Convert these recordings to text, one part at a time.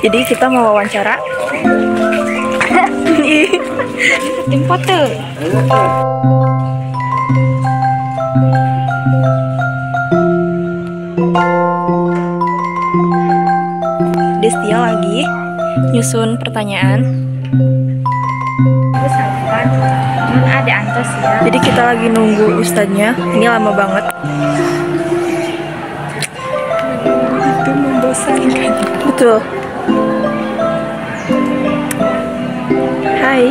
Jadi kita mau wawancara. Tim foto. Destia lagi nyusun pertanyaan. Ada antos ya. Jadi kita lagi nunggu ustadznya. Ini lama banget. Itu membosankan. Betul. Hai.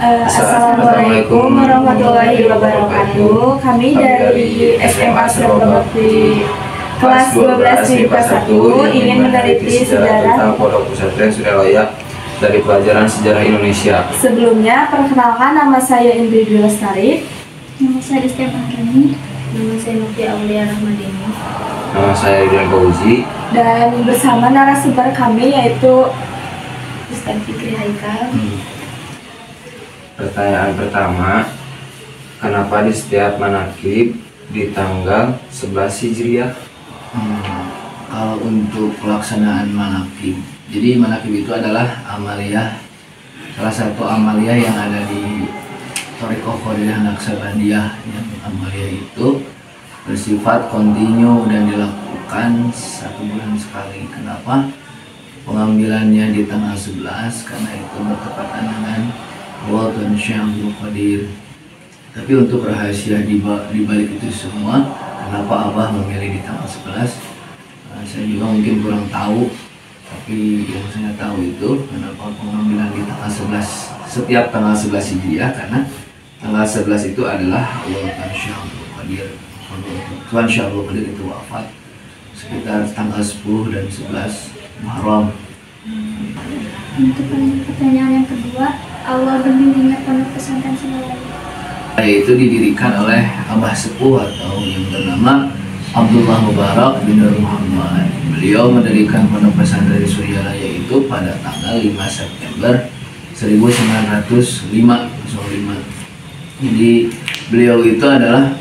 Assalamualaikum warahmatullahi wabarakatuh. Kami dari SMA Surabaya Bakti kelas 12 IPA 1 ingin meneliti sejarah Pondok Pesantren Suralaya dari pelajaran sejarah Indonesia. Sebelumnya, perkenalkan, nama saya Indri Dwi Lestari. Nama saya Destia Maharani. Nama saya Nufti Aulia Rahmadini. Nama saya Ridwan Fauzi. Dan bersama narasumber kami yaitu Ustaz Fikri Haikal. Pertanyaan pertama, kenapa di setiap manaqib di tanggal 11 Hijriah? Kalau untuk pelaksanaan manaqib, jadi manaqib itu adalah amaliyah, salah satu amaliyah yang ada di Thariqah Qadiriyah Naqsabandiyah. Yang amaliyah itu bersifat kontinu dan dilakukan 1 bulan sekali. Kenapa? Pengambilannya di tanggal 11 karena itu bertepatan dengan Watan Syekh Abdul Qadir. Tapi untuk rahasia di balik itu semua, kenapa Abah memilih di tanggal 11, saya juga mungkin kurang tahu. Tapi yang saya tahu itu kenapa pengambilan di tanggal 11 setiap tanggal 11 Hijriah, karena tanggal 11 itu adalah Watan Syekh Abdul Qadir. Tuan Syekh Abdul Qadir itu wafat sekitar tanggal 10 dan 11 Muharram. Untuk pertanyaan yang kedua, Allah bimbingan Pondok Pesantren Suralaya. Itu didirikan oleh Abah Sepuh atau yang bernama Abdullah Mubarak bin Muhammad. Beliau mendirikan Pondok Pesantren Suralaya itu pada tanggal 5 September 1905. Jadi beliau itu adalah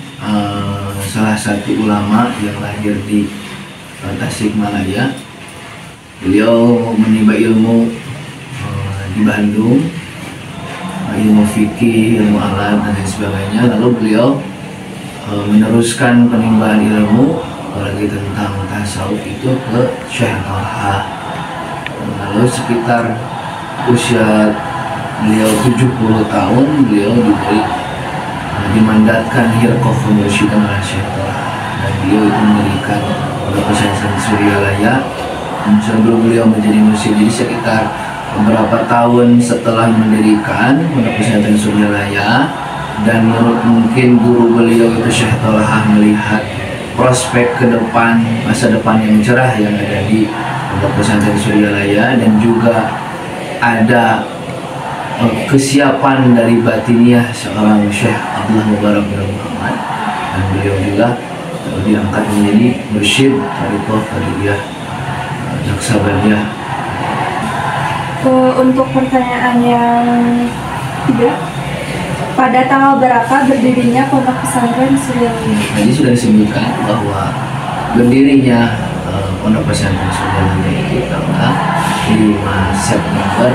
salah satu ulama yang lahir di Tasikmalaya. Beliau menimba ilmu di Bandung, ilmu fikih, ilmu alat dan lain sebagainya. Lalu beliau meneruskan penimbangan ilmu apalagi tentang tasawuf itu ke Syekh Talha. Lalu sekitar usia beliau 70 tahun beliau dimandatkan Hirqah Mursyidin oleh Syekh Talha, dan beliau itu mendirikan Pondok Pesantren Suralaya sebelum beliau menjadi muslim. Jadi sekitar beberapa tahun setelah mendirikan Pondok Pesantren Suralaya, dan menurut mungkin guru beliau itu Syekh Talha melihat prospek ke depan, masa depan yang cerah yang ada di Pondok Pesantren Suralaya, dan juga ada kesiapan dari batiniah seorang Syekh Abdullah Mubarak bin Muhammad, dan beliau juga diangkat menjadi mursyid Thariqah Qadiriyah Naqsabandiyah. Untuk pertanyaan yang ketiga, pada tanggal berapa berdirinya Pondok Pesantren Suralaya? Tadi sudah disebutkan bahwa berdirinya Pondok Pesantren Suralaya itu tanggal 5 September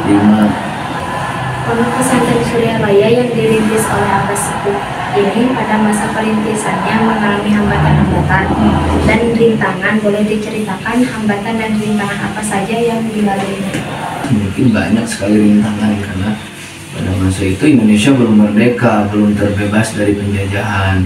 1905. Pondok Pesantren Suralaya yang dirintis oleh Abah Sepuh ini pada masa perintisannya mengalami hambatan-hambatan dan rintangan. Boleh diceritakan hambatan dan rintangan apa saja yang dilaluinya? Mungkin banyak sekali rintangan, karena pada masa itu Indonesia belum merdeka, belum terbebas dari penjajahan.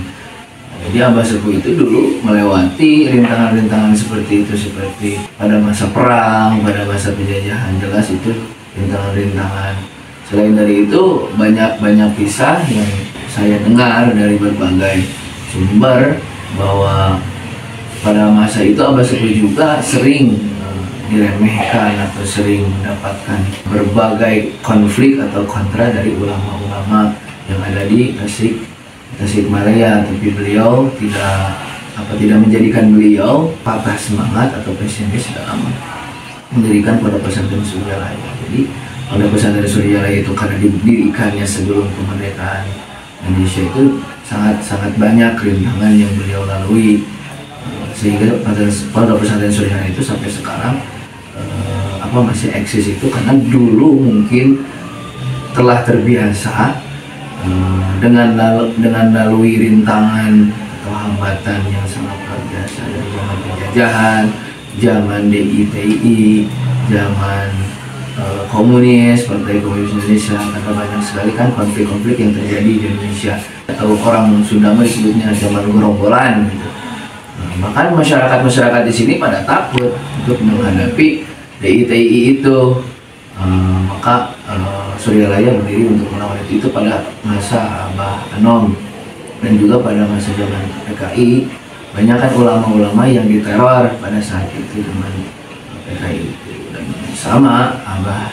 Jadi Abah Sepuh itu dulu melewati rintangan-rintangan seperti itu, seperti pada masa perang, pada masa penjajahan. Jelas itu rintangan-rintangan. Selain dari itu, banyak kisah yang saya dengar dari berbagai sumber bahwa pada masa itu Abah Sepuh juga sering diremehkan atau sering mendapatkan berbagai konflik atau kontra dari ulama-ulama yang ada di Tasikmalaya. Tapi beliau tidak menjadikan beliau patah semangat atau pesimis dalam mendirikan Pondok Pesantren Surya Raya. Jadi Pondok Pesantren Surya Raya itu karena didirikannya sebelum kemerdekaan Indonesia itu sangat banyak rintangan yang beliau lalui, sehingga Pondok Pesantren Surya Raya itu sampai sekarang masih eksis itu karena dulu mungkin telah terbiasa dengan lalui rintangan atau hambatan yang sangat luar biasa dari zaman penjajahan, zaman DITI, zaman komunis, Partai Komunis Indonesia, karena banyak sekali kan konflik-konflik yang terjadi di Indonesia, atau orang Sunda disebutnya zaman gerombolan gitu. Maka masyarakat di sini pada takut untuk menghadapi DITI itu. Maka Surya Raya berdiri untuk melawan itu pada masa Abah Anom, dan juga pada masa zaman PKI banyak kan ulama-ulama yang diteror pada saat itu zaman PKI itu. Dan sama Abah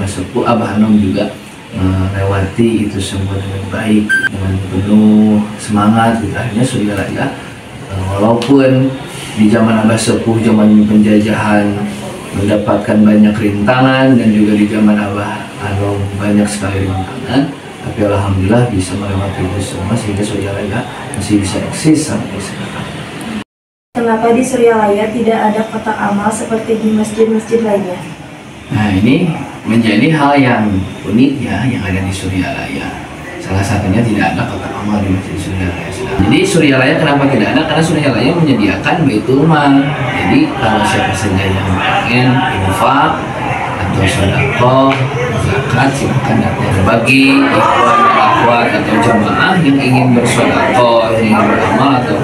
Sepuh, Abah Anom juga melewati itu semua dengan baik, dengan penuh semangat gitu. Akhirnya Surya Raya walaupun di zaman Abah Sepuh, zaman penjajahan, mendapatkan banyak rintangan, dan juga di zaman Abah Anom banyak sekali rintangan, tapi alhamdulillah bisa melewati itu semua sehingga Surya Raya masih bisa eksis sampai sekarang. Kenapa di Surya Raya tidak ada kotak amal seperti di masjid-masjid lainnya? Nah, ini menjadi hal yang unik ya yang ada di Surya Raya. Salah satunya tidak ada kotak amal di Masjid Surya Raya. Jadi Surya Raya kenapa tidak ada? Karena Surya Raya menyediakan Baitul Mal. Jadi kalau siapa saja yang ingin infak atau sedekah, zakat, silakan datang. Bagi ikhwan, akhwat atau jamaah yang ingin bersedekah, yang ingin beramal atau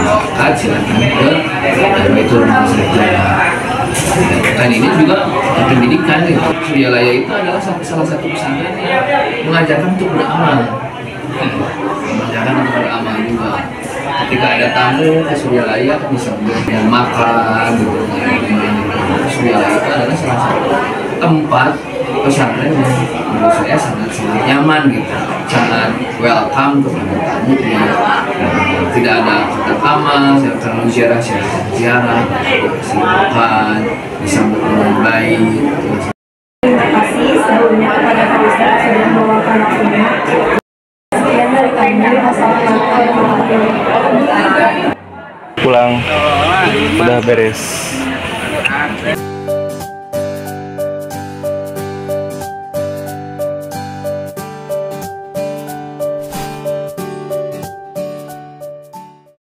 zakat, silakan ke Baitul Mal saja. Dan ini juga pendidikan gitu. Surya Raya itu adalah salah satu pesantren yang mengajarkan untuk beramal. Mengajarkan untuk beramal juga. Ketika ada tamu ke Surya Raya kan bisa yang makan gitu. Surya Raya itu adalah salah satu tempat pesantren yang menurut saya sangat nyaman gitu, sangat welcome kepada tamunya. Tidak ada kotak amal, silakan ziarah, kasih makan, disambut dengan baik. Terima kasih sebelumnya kepada Pak Ustadz sudah meluangkan waktunya. Sekian dari kami. Wassalamualaikum warahmatullahi wabarakatuh. Pulang udah beres.